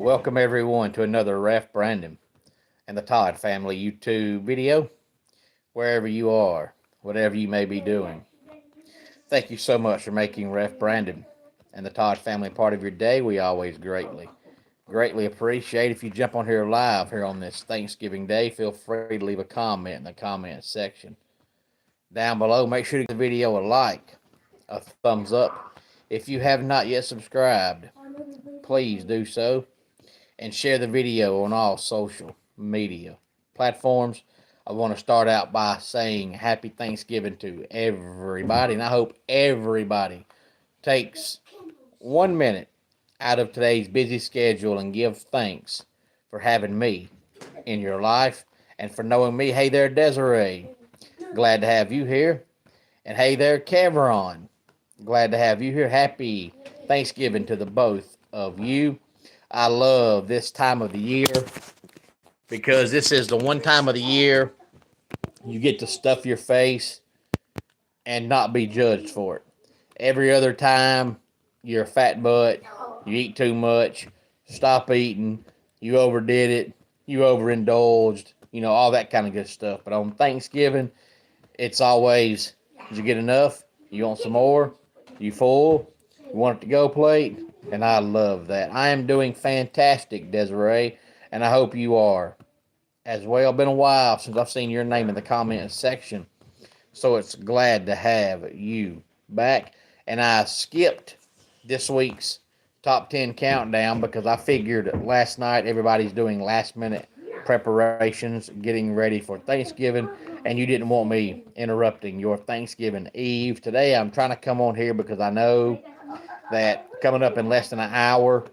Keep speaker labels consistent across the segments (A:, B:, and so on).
A: Welcome everyone to another Ref Brandon and the Todd Family YouTube video, wherever you are, whatever you may be doing. Thank you so much for making Ref Brandon and the Todd Family part of your day. We always greatly appreciate if you jump on here live here on this Thanksgiving Day. Feel free to leave a comment in the comment section down below. Make sure to give the video a like, a thumbs up. If you have not yet subscribed, please do so and share the video on all social media platforms. I want to start out by saying happy Thanksgiving to everybody, and I hope everybody takes 1 minute out of today's busy schedule and give thanks for having me in your life and for knowing me. Hey there, Desiree. Glad to have you here. And hey there, Cameron. Glad to have you here. Happy Thanksgiving to the both of you. I love this time of the year because this is the one time of the year you get to stuff your face and not be judged for it. Every other time, you're a fat butt, you eat too much, stop eating, you overdid it, you overindulged, all that kind of good stuff. But on Thanksgiving, it's always, did you get enough? You want some more? You full? You want it to go plate? And I love that. I am doing fantastic, Desiree, and I hope you are as well. Been a while since I've seen your name in the comment section, so it's glad to have you back. And I skipped this week's top 10 countdown because I figured last night everybody's doing last minute preparations, getting ready for Thanksgiving, and you didn't want me interrupting your Thanksgiving Eve. Today I'm trying to come on here because I know that coming up in less than an hour,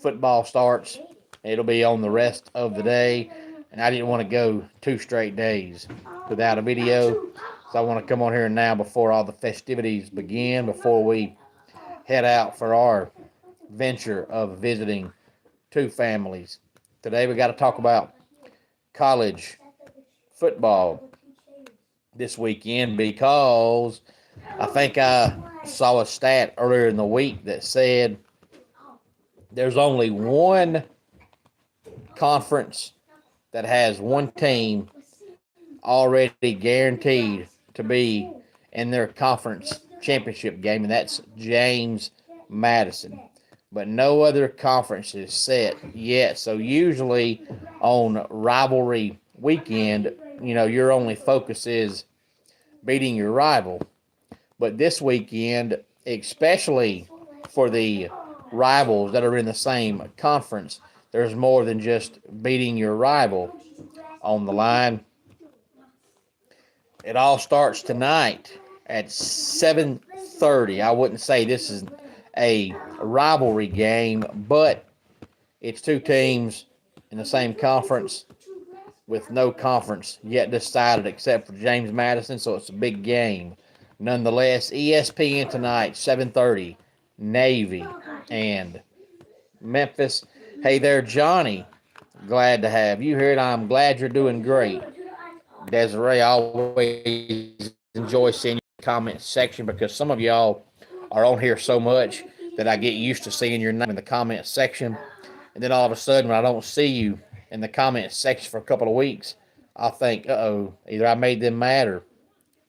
A: football starts. It'll be on the rest of the day, and I didn't want to go 2 straight days without a video. So I want to come on here now before all the festivities begin, before we head out for our venture of visiting two families. Today we got to talk about college football this weekend because I think I saw a stat earlier in the week that said there's only one conference that has one team already guaranteed to be in their conference championship game, and that's James Madison. But no other conference is set yet. So usually on rivalry weekend, your only focus is beating your rival. But this weekend, especially for the rivals that are in the same conference, there's more than just beating your rival on the line. It all starts tonight at 7:30. I wouldn't say this is a rivalry game, but it's two teams in the same conference with no conference yet decided except for James Madison, so it's a big game. Nonetheless, ESPN tonight, 7:30, Navy and Memphis. Hey there, Johnny. Glad to have you here, and I'm glad you're doing great. Desiree, I always enjoy seeing your comment section because some of y'all are on here so much that I get used to seeing your name in the comment section. And then all of a sudden, when I don't see you in the comment section for a couple of weeks, I'll think, uh-oh, either I made them mad or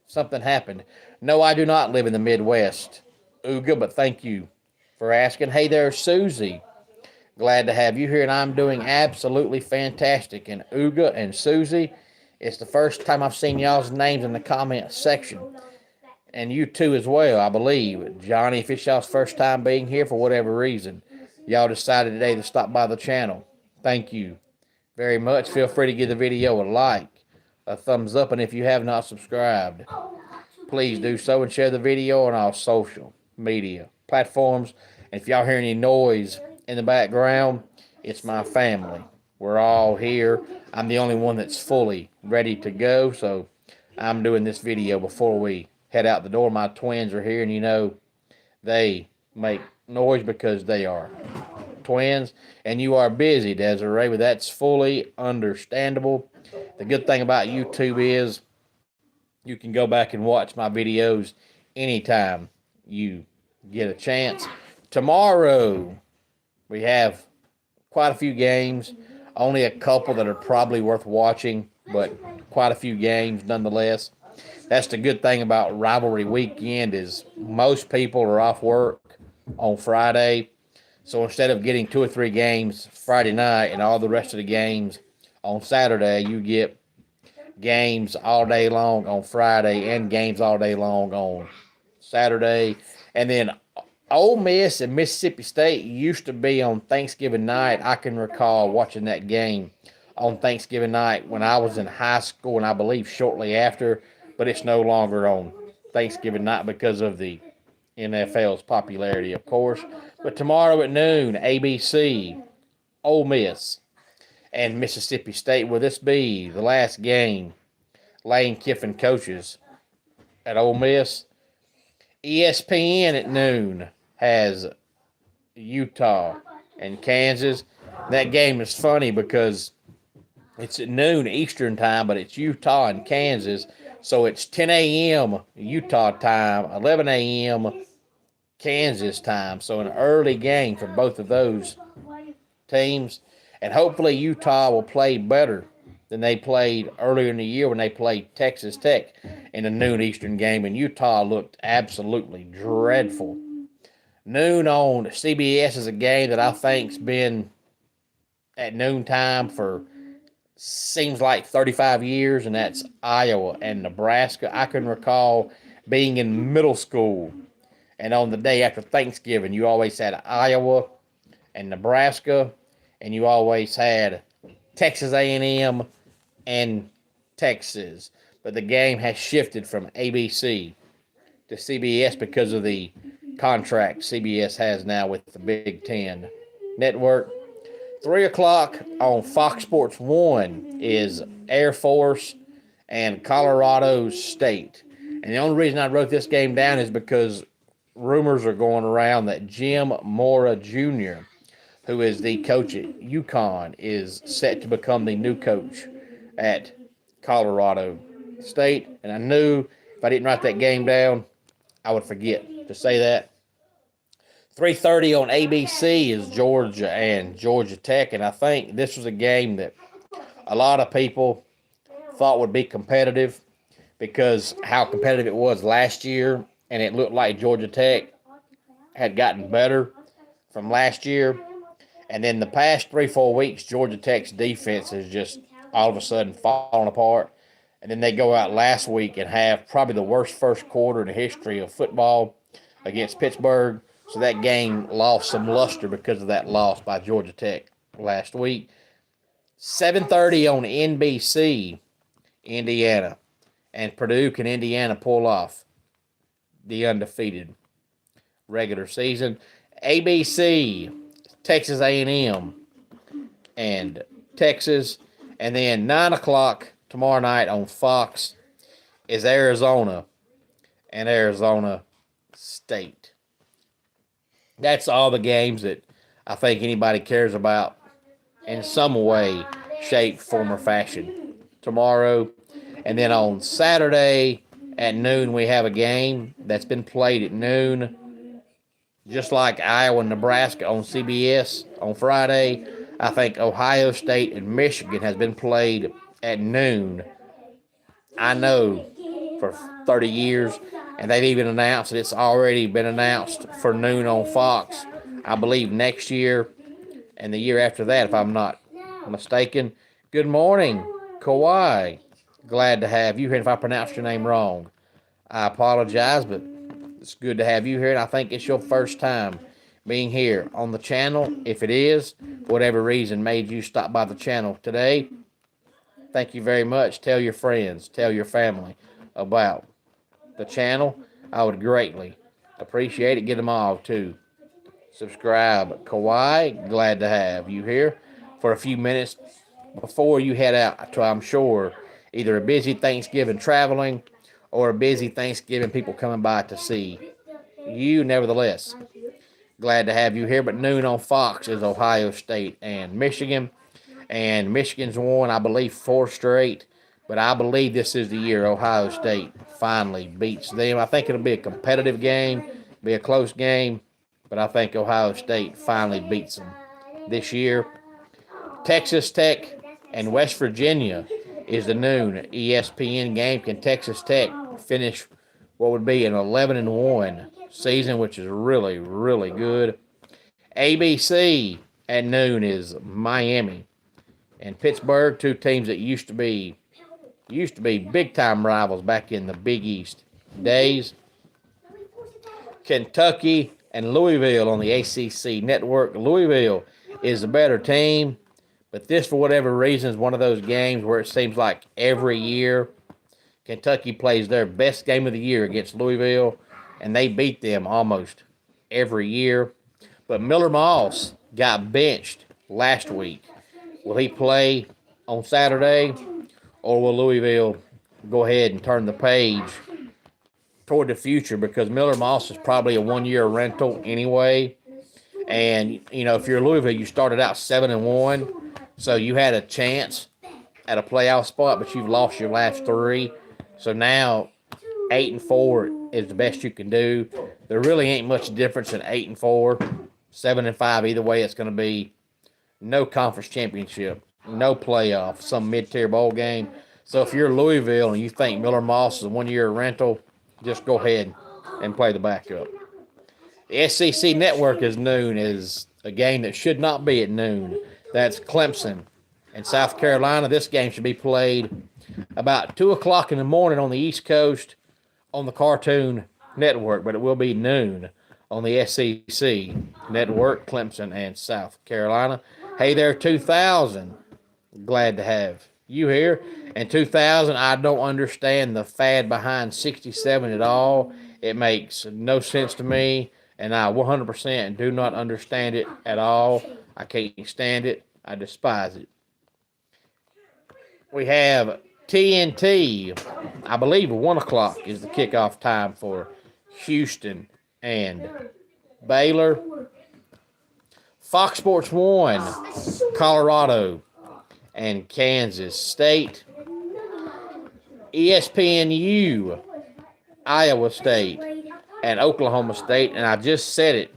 A: something happened. No, I do not live in the Midwest, Uga, but thank you for asking. Hey there, Susie. Glad to have you here, and I'm doing absolutely fantastic. And Uga and Susie, it's the first time I've seen y'all's names in the comment section. And you too as well, I believe. Johnny, if it's y'all's first time being here for whatever reason, y'all decided today to stop by the channel. Thank you very much. Feel free to give the video a like, a thumbs up, and if you have not subscribed, please do so and share the video on all social media platforms. And if y'all hear any noise in the background, it's my family. We're all here. I'm the only one that's fully ready to go, so I'm doing this video before we head out the door. My twins are here, and they make noise because they are twins, and you are busy, Desiree, but that's fully understandable. The good thing about YouTube is you can go back and watch my videos anytime you get a chance. Tomorrow, we have quite a few games. Only a couple that are probably worth watching, but quite a few games nonetheless. That's the good thing about rivalry weekend is most people are off work on Friday. So instead of getting 2 or 3 games Friday night and all the rest of the games on Saturday, you get games all day long on Friday and games all day long on Saturday. And then Ole Miss and Mississippi State used to be on Thanksgiving night. I can recall watching that game on Thanksgiving night when I was in high school, and I believe shortly after, but it's no longer on Thanksgiving night because of the NFL's popularity, of course. But tomorrow at noon, ABC, Ole Miss, and Mississippi State. Will this be the last game Lane Kiffin coaches at Ole Miss? ESPN at noon has Utah and Kansas. That game is funny because it's at noon Eastern time, but it's Utah and Kansas. So it's 10 a.m. Utah time, 11 a.m. Kansas time. So an early game for both of those teams. And hopefully Utah will play better than they played earlier in the year when they played Texas Tech in a noon Eastern game. And Utah looked absolutely dreadful. Noon on CBS is a game that I think's been at noontime for seems like 35 years, and that's Iowa and Nebraska. I can recall being in middle school, and on the day after Thanksgiving, you always had Iowa and Nebraska, and you always had Texas A&M and Texas. But the game has shifted from ABC to CBS because of the contract CBS has now with the Big Ten network. 3 o'clock on Fox Sports 1 is Air Force and Colorado State. And the only reason I wrote this game down is because rumors are going around that Jim Mora Jr., who is the coach at UConn, is set to become the new coach at Colorado State. And I knew if I didn't write that game down, I would forget to say that. 3:30 on ABC is Georgia and Georgia Tech, and I think this was a game that a lot of people thought would be competitive because how competitive it was last year, and it looked like Georgia Tech had gotten better from last year. And then the past 3-4 weeks, Georgia Tech's defense has just all of a sudden fallen apart. And then they go out last week and have probably the worst first quarter in the history of football against Pittsburgh. So that game lost some luster because of that loss by Georgia Tech last week. 7:30 on NBC, Indiana. And Purdue, can Indiana pull off the undefeated regular season? ABC, Texas A&M and Texas. And then 9 o'clock tomorrow night on Fox is Arizona and Arizona State. That's all the games that I think anybody cares about in some way, shape, form, or fashion tomorrow. And then on Saturday at noon, we have a game that's been played at noon, just like Iowa and Nebraska on CBS on Friday. I think Ohio State and Michigan has been played at noon. I know for 30 years, and they've even announced that it's already been announced for noon on Fox. I believe next year and the year after that, if I'm not mistaken. Good morning, Kawhi. Glad to have you here. And if I pronounced your name wrong, I apologize, but it's good to have you here. And I think it's your first time being here on the channel. If it is, for whatever reason made you stop by the channel today, thank you very much. Tell your friends, tell your family about the channel. I would greatly appreciate it. Get them all to subscribe. Kawhi, glad to have you here for a few minutes before you head out to, I'm sure, either a busy Thanksgiving traveling or a busy Thanksgiving people coming by to see you. Nevertheless, glad to have you here. But noon on Fox is Ohio State and Michigan. And Michigan's won, I believe, 4 straight. But I believe this is the year Ohio State finally beats them. I think it'll be a competitive game, be a close game. But I think Ohio State finally beats them this year. Texas Tech and West Virginia is the noon ESPN game. Can Texas Tech finish what would be an 11-1 season, which is really, really good? ABC at noon is Miami and Pittsburgh, two teams that used to be big time rivals back in the Big East days. Kentucky and Louisville on the ACC network. Louisville is the better team, but this, for whatever reason, is one of those games where it seems like every year Kentucky plays their best game of the year against Louisville, and they beat them almost every year. But Miller Moss got benched last week. Will he play on Saturday, or will Louisville go ahead and turn the page toward the future? Because Miller Moss is probably a one-year rental anyway. And, you know, if you're Louisville, you started out 7-1, so you had a chance at a playoff spot, but you've lost your last three. So now 8-4 is the best you can do. There really ain't much difference in 8-4, 7-5. Either way, it's going to be no conference championship, no playoff, some mid-tier bowl game. So if you're Louisville and you think Miller Moss is a one-year rental, just go ahead and play the backup. The SEC network is noon is a game that should not be at noon. That's Clemson and South Carolina. This game should be played about 2 o'clock in the morning on the East Coast on the Cartoon Network, but it will be noon on the SEC network, Clemson and South Carolina. Hey there, 2000. Glad to have you here. And 2000, I don't understand the fad behind 67 at all. It makes no sense to me, and I 100% do not understand it at all. I can't stand it. I despise it. We have TNT. I believe 1 o'clock is the kickoff time for Houston and Baylor. Fox Sports 1, Colorado and Kansas State. ESPNU, Iowa State and Oklahoma State. And I just said it,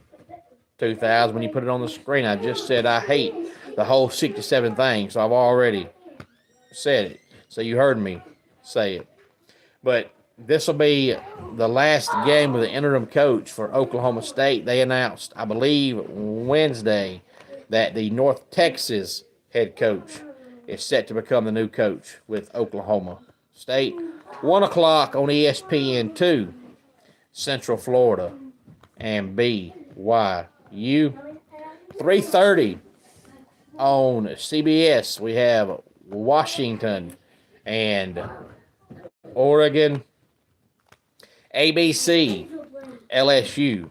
A: 2000, when you put it on the screen. I just said I hate the whole 67 thing. So I've already said it. So you heard me say it. But this will be the last game with the interim coach for Oklahoma State. They announced, I believe, Wednesday that the North Texas head coach is set to become the new coach with Oklahoma State. 1 o'clock on ESPN2, Central Florida and BYU. 3:30 on CBS, we have Washington and Oregon. ABC, LSU,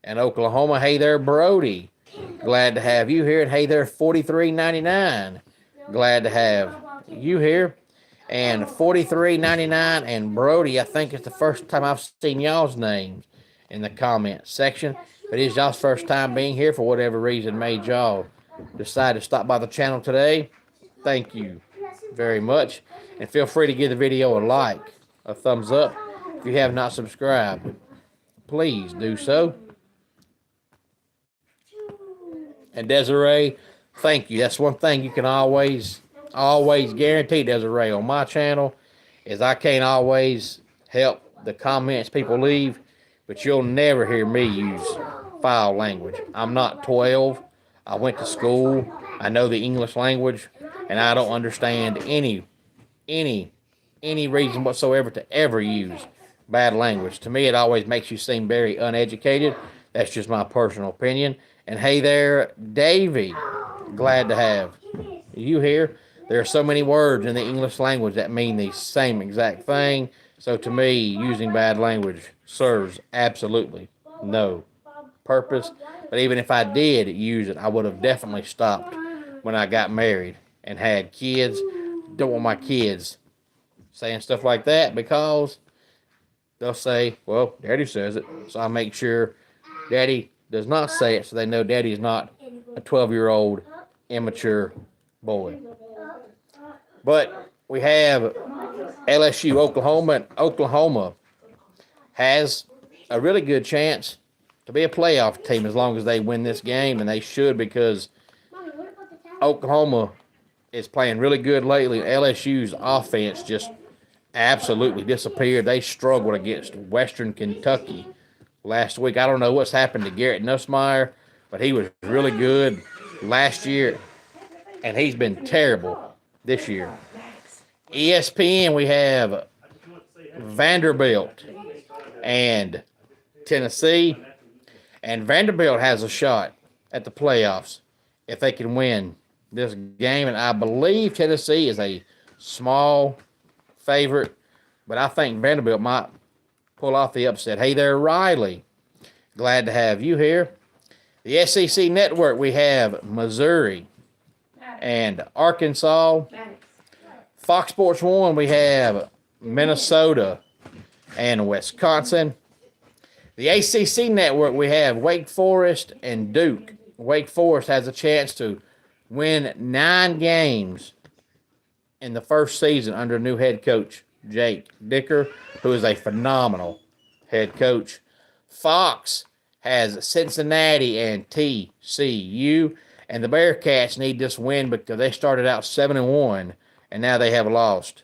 A: and Oklahoma. Hey there, Brody. Glad to have you here. And hey there, 43.99. Glad to have you here. And 43.99 and Brody, I think it's the first time I've seen y'all's names in the comment section. But it's y'all's first time being here for whatever reason made y'all decide to stop by the channel today. Thank you very much. And feel free to give the video a like, a thumbs up. If you have not subscribed, please do so. And Desiree, thank you. That's one thing you can always guarantee, Desiree, on my channel, is I can't always help the comments people leave, but you'll never hear me use foul language. I'm not 12. I went to school. I know the English language, and I don't understand any reason whatsoever to ever use bad language. To me, it always makes you seem very uneducated. That's just my personal opinion. And hey there, Davey. Glad to have you here. There are so many words in the English language that mean the same exact thing. So to me, using bad language serves absolutely no purpose. But even if I did use it, I would have definitely stopped when I got married and had kids. Don't want my kids saying stuff like that, because they'll say, well, Daddy says it. So I make sure Daddy does not say it, so they know Daddy is not a 12-year-old immature boy. But we have LSU, Oklahoma, and Oklahoma has a really good chance to be a playoff team as long as they win this game, and they should, because Oklahoma is playing really good lately. LSU's offense just absolutely disappeared. They struggled against Western Kentucky last week. I don't know what's happened to Garrett Nussmeier, but he was really good last year, and he's been terrible this year. ESPN, we have Vanderbilt and Tennessee, and Vanderbilt has a shot at the playoffs if they can win this game, and I believe Tennessee is a small favorite, but I think Vanderbilt might pull off the upset. Hey there, Riley. Glad to have you here. The SEC Network, we have Missouri and Arkansas. Fox Sports 1, we have Minnesota and Wisconsin. The ACC Network, we have Wake Forest and Duke. Wake Forest has a chance to win 9 games in the first season under new head coach Jake Dicker, who is a phenomenal head coach. Fox has Cincinnati and TCU, and the Bearcats need this win because they started out 7-1, and now they have lost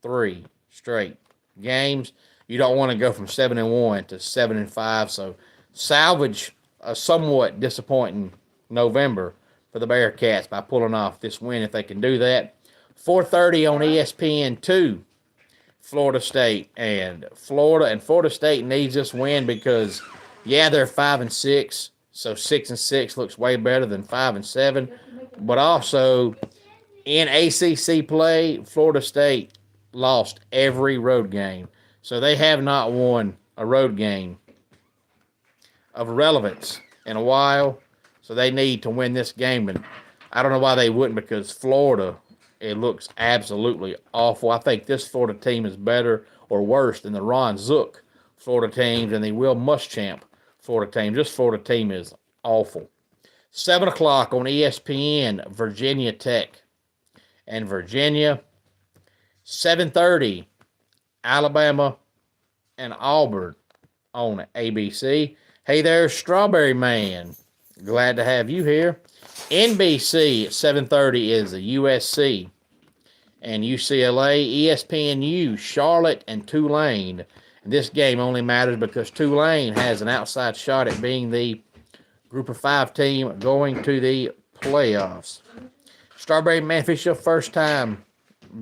A: 3 straight games. You don't want to go from 7-1 to 7-5, so salvage a somewhat disappointing November for the Bearcats by pulling off this win if they can do that. 4:30 on ESPN2, Florida State and Florida. And Florida State needs this win because, yeah, they're 5-6, so 6-6 looks way better than 5-7. But also, in ACC play, Florida State lost every road game. So they have not won a road game of relevance in a while. So they need to win this game. And I don't know why they wouldn't, because Florida, it looks absolutely awful. I think this Florida team is better or worse than the Ron Zook Florida teams and the Will Muschamp Florida team. This Florida team is awful. 7 o'clock on ESPN, Virginia Tech and Virginia. 7:30, Alabama and Auburn on ABC. Hey there, Strawberry Man. Glad to have you here. NBC at 7:30 is the USC and UCLA. ESPNU, Charlotte and Tulane. And this game only matters because Tulane has an outside shot at being the Group of 5 team going to the playoffs. Strawberry Man, if it's your first time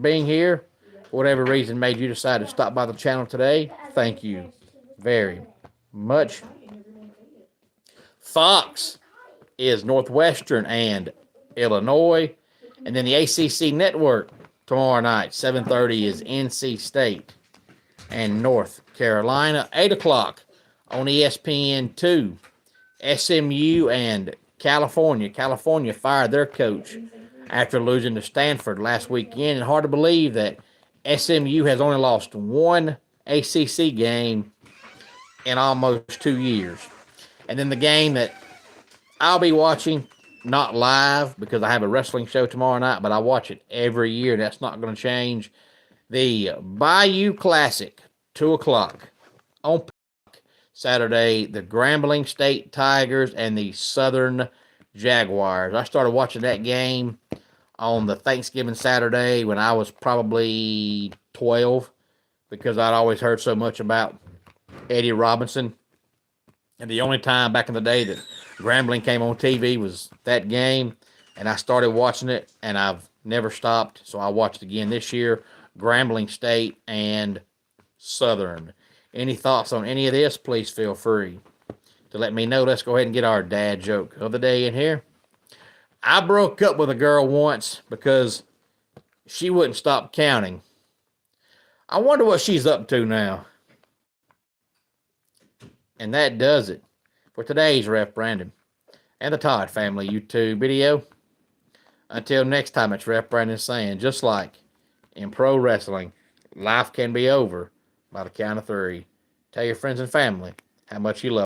A: being here, for whatever reason made you decide to stop by the channel today, thank you very much. Fox is Northwestern and Illinois. And then the ACC Network tomorrow night, 7:30, is NC State and North Carolina. 8 o'clock on ESPN2, SMU and California. California fired their coach after losing to Stanford last weekend. And hard to believe that SMU has only lost 1 ACC game in almost 2 years. And then the game that I'll be watching, not live because I have a wrestling show tomorrow night, but I watch it every year. That's not going to change. The Bayou Classic, 2 o'clock on Saturday. The Grambling State Tigers and the Southern Jaguars. I started watching that game on the Thanksgiving Saturday when I was probably 12 because I'd always heard so much about Eddie Robinson. And the only time back in the day that Grambling came on TV was that game. And I started watching it, and I've never stopped. So I watched again this year, Grambling State and Southern. Any thoughts on any of this, please feel free to let me know. Let's go ahead and get our dad joke of the day in here. I broke up with a girl once because she wouldn't stop counting. I wonder what she's up to now. And that does it for today's Ref Brandon and the Todd Family YouTube video. Until next time, it's Ref Brandon saying, just like in pro wrestling, life can be over by the count of 3. Tell your friends and family how much you love them.